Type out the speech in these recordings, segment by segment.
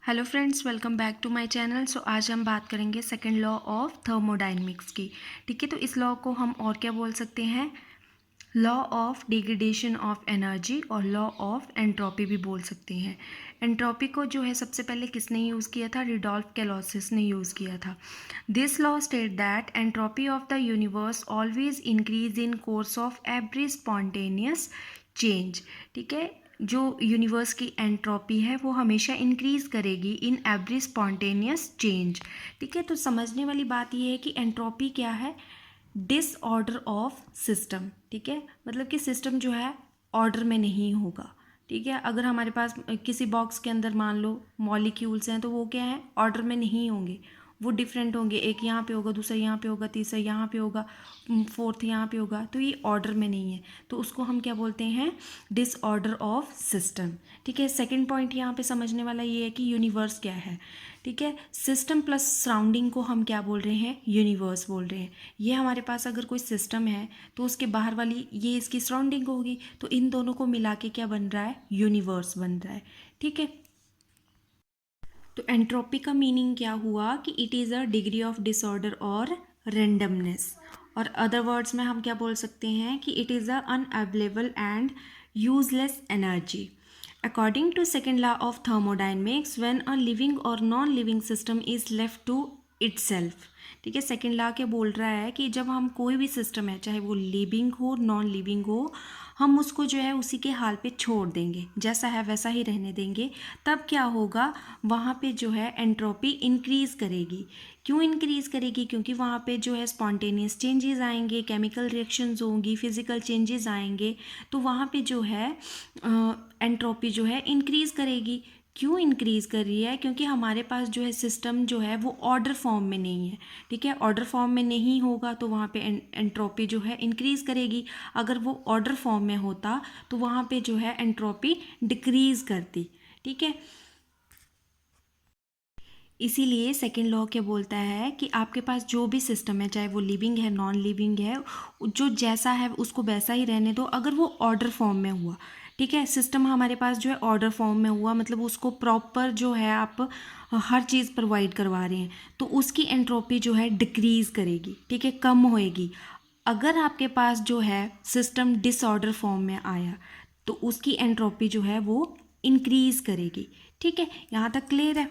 Hello friends, welcome back to my channel. So आज हम बात करेंगे सेकंड लॉ ऑफ थर्मोडायनेमिक्स की। ठीक है, तो इस लॉ को हम और क्या बोल सकते हैं, law of degradation of energy और लॉ ऑफ एंट्रोपी भी बोल सकते हैं। एंट्रोपी को जो है सबसे पहले किसने यूज़ किया था, रिडोल्फ कैलोसिस ने यूज़ किया था। This law state that entropy of the universe always increase in course of every spontaneous change. ठीक है, जो यूनिवर्स की एंट्रोपी है वो हमेशा इंक्रीज़ करेगी इन एवरी स्पॉन्टेनियस चेंज। ठीक है, तो समझने वाली बात ये है कि एंट्रोपी क्या है, डिसऑर्डर ऑफ सिस्टम। ठीक है, मतलब कि सिस्टम जो है ऑर्डर में नहीं होगा। ठीक है, अगर हमारे पास किसी बॉक्स के अंदर मान लो मॉलिक्यूल्स हैं तो वो क्या है, ऑर्डर में नहीं होंगे, वो डिफरेंट होंगे। एक यहाँ पे होगा, दूसरा यहाँ पे होगा, तीसरा यहाँ पे होगा, फोर्थ यहाँ पे होगा, तो ये ऑर्डर में नहीं है, तो उसको हम क्या बोलते हैं, डिसऑर्डर ऑफ सिस्टम। ठीक है, सेकंड पॉइंट यहाँ पे समझने वाला ये है कि यूनिवर्स क्या है। ठीक है, सिस्टम प्लस सराउंडिंग को हम क्या बोल रहे हैं, यूनिवर्स बोल रहे हैं। ये हमारे पास अगर कोई सिस्टम है तो उसके बाहर वाली ये इसकी सराउंडिंग होगी, तो इन दोनों को मिला के क्या बन रहा है, यूनिवर्स बन रहा है। ठीक है, तो एंट्रोपी का मीनिंग क्या हुआ कि it is a degree of disorder और रेंडमनेस, और अदर वर्ड्स में हम क्या बोल सकते हैं कि it is a unavailable and useless energy. According to second law of thermodynamics, when a living or non-living system is left to itself, ठीक है, सेकेंड लॉ क्या बोल रहा है कि जब हम कोई भी सिस्टम है, चाहे वो लिविंग हो नॉन लिविंग हो, हम उसको जो है उसी के हाल पे छोड़ देंगे, जैसा है वैसा ही रहने देंगे, तब क्या होगा, वहाँ पे जो है एंट्रोपी इंक्रीज़ करेगी। क्यों इंक्रीज़ करेगी, क्योंकि वहाँ पे जो है स्पॉन्टेनियस चेंजेस आएंगे, केमिकल रिएक्शंस होंगी, फिजिकल चेंजेस आएंगे, तो वहाँ पे जो है एंट्रोपी जो है इंक्रीज़ करेगी। क्यों इंक्रीज़ कर रही है, क्योंकि हमारे पास जो है सिस्टम जो है वो ऑर्डर फॉर्म में नहीं है। ठीक है, ऑर्डर फॉर्म में नहीं होगा तो वहाँ पे एंट्रोपी जो है इंक्रीज़ करेगी। अगर वो ऑर्डर फॉर्म में होता तो वहाँ पे जो है एंट्रोपी डिक्रीज़ करती। ठीक है, इसीलिए सेकेंड लॉ क्या बोलता है कि आपके पास जो भी सिस्टम है, चाहे वो लिविंग है नॉन लिविंग है, जो जैसा है उसको वैसा ही रहने दो, अगर वो ऑर्डर फॉर्म में हुआ। ठीक है, सिस्टम हमारे पास जो है ऑर्डर फॉर्म में हुआ, मतलब उसको प्रॉपर जो है आप हर चीज़ प्रोवाइड करवा रहे हैं, तो उसकी एंट्रोपी जो है डिक्रीज़ करेगी। ठीक है, कम होएगी। अगर आपके पास जो है सिस्टम डिसऑर्डर फॉर्म में आया तो उसकी एंट्रोपी जो है वो इंक्रीज़ करेगी। ठीक है, यहाँ तक क्लियर है।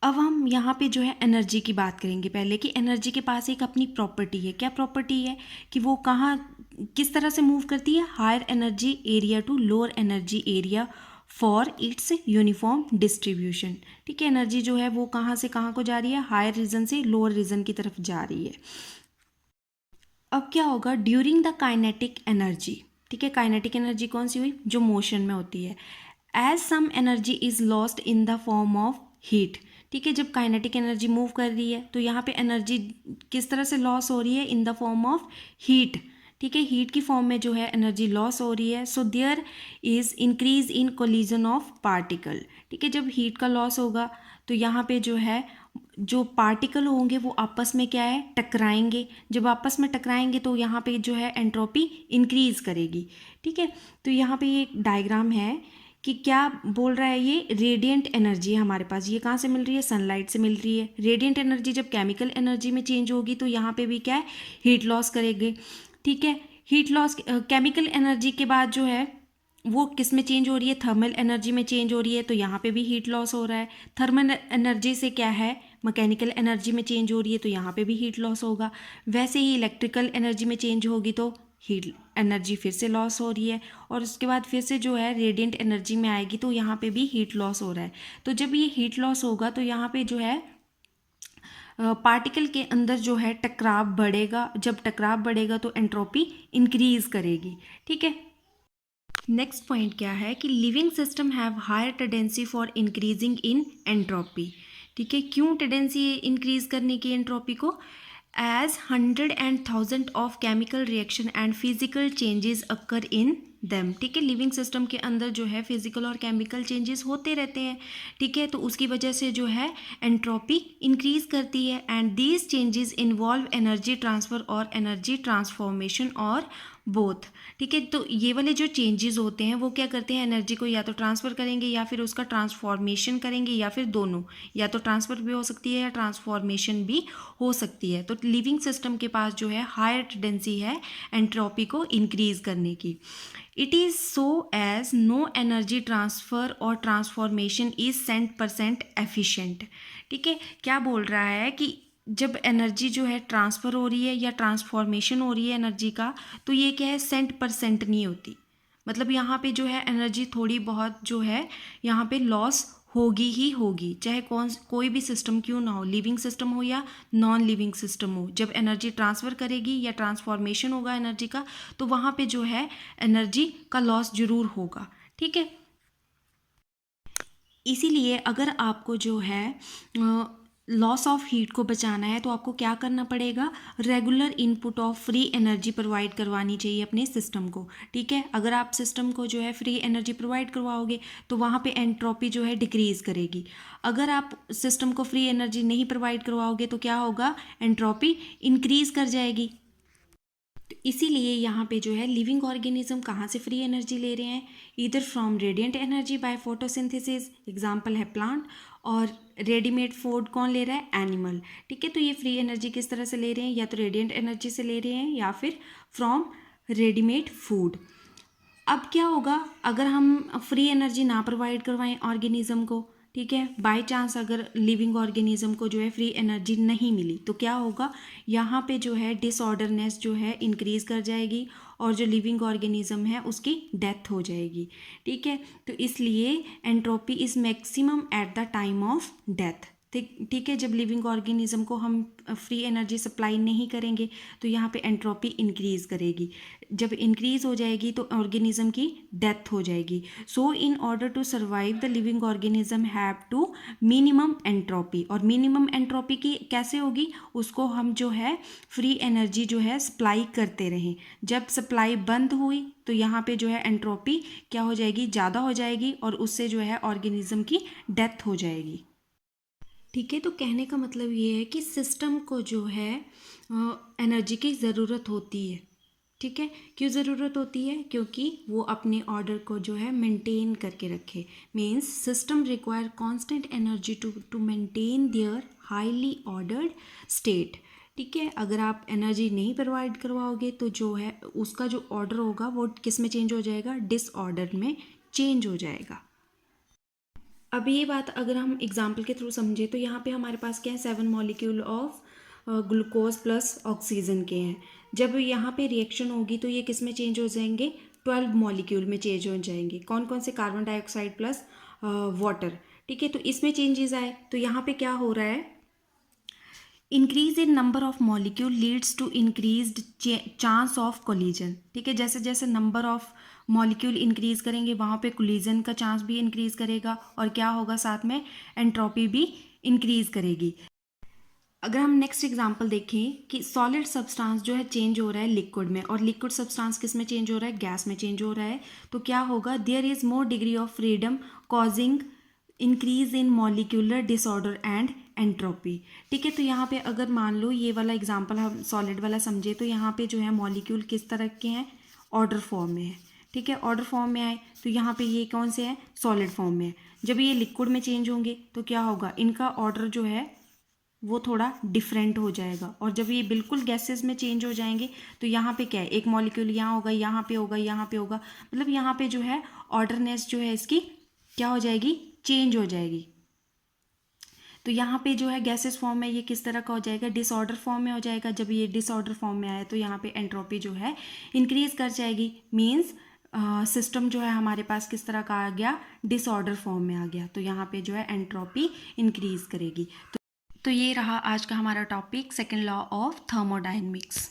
अब हम यहाँ पे जो है एनर्जी की बात करेंगे पहले, कि एनर्जी के पास एक अपनी प्रॉपर्टी है। क्या प्रॉपर्टी है कि वो कहाँ किस तरह से मूव करती है, higher energy area to lower energy area for its uniform distribution. ठीक है, एनर्जी जो है वो कहाँ से कहाँ को जा रही है, हायर रीजन से लोअर रीजन की तरफ जा रही है। अब क्या होगा, ड्यूरिंग द काइनेटिक एनर्जी। ठीक है, काइनेटिक एनर्जी कौन सी हुई, जो मोशन में होती है। As some energy is lost in the form of heat. ठीक है, जब काइनेटिक एनर्जी मूव कर रही है तो यहाँ पे एनर्जी किस तरह से लॉस हो रही है, इन द फॉर्म ऑफ हीट। ठीक है, हीट की फॉर्म में जो है एनर्जी लॉस हो रही है। So there is increase in collision of particle. ठीक है, जब हीट का लॉस होगा तो यहाँ पे जो है जो पार्टिकल होंगे वो आपस में क्या है, टकराएंगे। जब आपस में टकराएंगे तो यहाँ पे जो है एंट्रोपी इंक्रीज करेगी। ठीक है, तो यहाँ पे ये डायग्राम है कि क्या बोल रहा है, ये रेडिएंट एनर्जी है हमारे पास, ये कहाँ से मिल रही है, सनलाइट से मिल रही है। रेडिएंट एनर्जी जब केमिकल एनर्जी में चेंज होगी तो यहाँ पे भी क्या है, हीट लॉस करेंगे। ठीक है, हीट लॉस केमिकल एनर्जी के बाद जो है वो किस में चेंज हो रही है, थर्मल एनर्जी में चेंज हो रही है, तो यहाँ पे भी हीट लॉस हो रहा है। थर्मल एनर्जी से क्या है, मैकेनिकल एनर्जी में चेंज हो रही है, तो यहाँ पे भी हीट लॉस होगा। वैसे ही इलेक्ट्रिकल एनर्जी में चेंज होगी तो हीट एनर्जी फिर से लॉस हो रही है, और उसके बाद फिर से जो है रेडिएंट एनर्जी में आएगी तो यहाँ पे भी हीट लॉस हो रहा है। तो जब ये हीट लॉस होगा तो यहाँ पे जो है पार्टिकल के अंदर जो है टकराव बढ़ेगा। जब टकराव बढ़ेगा तो एंट्रोपी इंक्रीज करेगी। ठीक है, नेक्स्ट पॉइंट क्या है कि living system have higher tendency for increasing in entropy. ठीक है, क्यों टेंडेंसी इंक्रीज करने की एंट्रोपी को, as 100 and 1000 of chemical reaction and physical changes occur in them. ठीक है, लिविंग सिस्टम के अंदर जो है फिजिकल और केमिकल चेंजेस होते रहते हैं। ठीक है, तो उसकी वजह से जो है एंट्रोपी इंक्रीज करती है, and these changes involve energy transfer और एनर्जी ट्रांसफॉर्मेशन और बोथ। ठीक है, तो ये वाले जो चेंजेस होते हैं वो क्या करते हैं, एनर्जी को या तो ट्रांसफ़र करेंगे या फिर उसका ट्रांसफॉर्मेशन करेंगे, या फिर दोनों, या तो ट्रांसफ़र भी हो सकती है या ट्रांसफॉर्मेशन भी हो सकती है। तो लिविंग सिस्टम के पास जो है हायर टेंडेंसी है एंट्रोपी को इंक्रीज़ करने की। It is so as no energy transfer और ट्रांसफॉर्मेशन इज़ 100% एफिशिएंट। ठीक है, क्या बोल रहा है कि जब एनर्जी जो है ट्रांसफ़र हो रही है या ट्रांसफॉर्मेशन हो रही है एनर्जी का, तो ये क्या है, 100% नहीं होती। मतलब यहाँ पे जो है एनर्जी थोड़ी बहुत जो है यहाँ पे लॉस होगी ही होगी, चाहे कोई भी सिस्टम क्यों ना हो, लिविंग सिस्टम हो या नॉन लिविंग सिस्टम हो। जब एनर्जी ट्रांसफ़र करेगी या ट्रांसफॉर्मेशन होगा एनर्जी का, तो वहाँ पे जो है एनर्जी का लॉस ज़रूर होगा। ठीक है, इसीलिए अगर आपको जो है लॉस ऑफ हीट को बचाना है तो आपको क्या करना पड़ेगा, regular input of free energy provide करवानी चाहिए अपने सिस्टम को। ठीक है, अगर आप सिस्टम को जो है फ्री एनर्जी प्रोवाइड करवाओगे तो वहाँ पे एंट्रोपी जो है डिक्रीज़ करेगी। अगर आप सिस्टम को फ्री एनर्जी नहीं प्रोवाइड करवाओगे तो क्या होगा, एंट्रोपी इंक्रीज़ कर जाएगी। तो इसीलिए यहाँ पे जो है लिविंग ऑर्गेनिज्म कहाँ से फ्री एनर्जी ले रहे हैं, इधर from radiant energy by photosynthesis, example है प्लांट, और रेडीमेड फूड कौन ले रहा है, एनिमल। ठीक है, तो ये फ्री एनर्जी किस तरह से ले रहे हैं, या तो रेडिएंट एनर्जी से ले रहे हैं या फिर फ्रॉम रेडीमेड फूड। अब क्या होगा अगर हम फ्री एनर्जी ना प्रोवाइड करवाएं ऑर्गेनिज्म को, ठीक है, बाय चांस अगर लिविंग ऑर्गेनिज्म को जो है फ्री एनर्जी नहीं मिली तो क्या होगा, यहाँ पे जो है डिसऑर्डरनेस जो है इंक्रीज़ कर जाएगी और जो लिविंग ऑर्गेनिज्म है उसकी डेथ हो जाएगी। ठीक है, तो इसलिए entropy is maximum at the time of death. ठीक है, जब लिविंग ऑर्गेनिज्म को हम फ्री एनर्जी सप्लाई नहीं करेंगे तो यहाँ पे एंट्रोपी इंक्रीज़ करेगी। जब इंक्रीज़ हो जाएगी तो ऑर्गेनिज्म की डेथ हो जाएगी। So in order to survive the living organism have to minimum entropy, और मिनिमम एंट्रोपी की कैसे होगी, उसको हम जो है फ्री एनर्जी जो है सप्लाई करते रहें। जब सप्लाई बंद हुई तो यहाँ पे जो है एंट्रोपी क्या हो जाएगी, ज़्यादा हो जाएगी और उससे जो है ऑर्गेनिज्म की डेथ हो जाएगी। ठीक है, तो कहने का मतलब ये है कि सिस्टम को जो है एनर्जी की ज़रूरत होती है। ठीक है, क्यों ज़रूरत होती है, क्योंकि वो अपने ऑर्डर को जो है मेंटेन करके रखे। Means system require constant energy to maintain their highly ordered state. ठीक है, अगर आप एनर्जी नहीं प्रोवाइड करवाओगे तो जो है उसका जो ऑर्डर होगा वो किस में चेंज हो जाएगा, डिसऑर्डर में चेंज हो जाएगा। अब ये बात अगर हम एग्जाम्पल के थ्रू समझे तो यहाँ पे हमारे पास क्या है, 7 molecule of glucose plus oxygen के हैं। जब यहाँ पे रिएक्शन होगी तो ये किस में चेंज हो जाएंगे, 12 मॉलिक्यूल में चेंज हो जाएंगे। कौन कौन से, कार्बन डाइऑक्साइड प्लस वाटर। ठीक है, तो इसमें चेंजेस आए तो यहाँ पे क्या हो रहा है, increase in number of molecule leads to increased chance of collision. ठीक है, जैसे जैसे नंबर ऑफ मॉलिक्यूल इंक्रीज करेंगे वहाँ पे कोलिजन का चांस भी इंक्रीज करेगा, और क्या होगा साथ में, एंट्रोपी भी इंक्रीज करेगी। अगर हम नेक्स्ट एग्जांपल देखें कि सॉलिड सब्सटेंस जो है चेंज हो रहा है लिक्विड में, और लिक्विड सब्सटेंस किस में चेंज हो रहा है, गैस में चेंज हो रहा है, तो क्या होगा, there is more degree of freedom causing increase in molecular disorder and entropy. ठीक है, तो यहाँ पे अगर मान लो ये वाला एग्जांपल हम सॉलिड वाला समझे तो यहाँ पे जो है मॉलिक्यूल किस तरह के हैं, ऑर्डर फॉर्म में है। ठीक है, ऑर्डर फॉर्म में आए तो यहाँ पे ये कौन से हैं, सॉलिड फॉर्म में है। जब ये लिक्विड में चेंज होंगे तो क्या होगा, इनका ऑर्डर जो है वो थोड़ा डिफरेंट हो जाएगा, और जब ये बिल्कुल गैसेस में चेंज हो जाएंगे तो यहाँ पे क्या है, एक मॉलिक्यूल यहाँ होगा, यहाँ पे होगा, यहाँ पे होगा, मतलब यहाँ पे जो है ऑर्डरनेस जो है इसकी क्या हो जाएगी, चेंज हो जाएगी। तो यहाँ पे जो है गैसेस फॉर्म में ये किस तरह का हो जाएगा, डिसऑर्डर फॉर्म में हो जाएगा। जब ये डिसऑर्डर फॉर्म में आया तो यहाँ पे एंट्रोपी जो है इंक्रीज कर जाएगी। मीन्स सिस्टम जो है हमारे पास किस तरह का आ गया, डिसऑर्डर फॉर्म में आ गया, तो यहाँ पे जो है एंट्रोपी इंक्रीज करेगी। तो ये रहा आज का हमारा topic, second law of thermodynamics.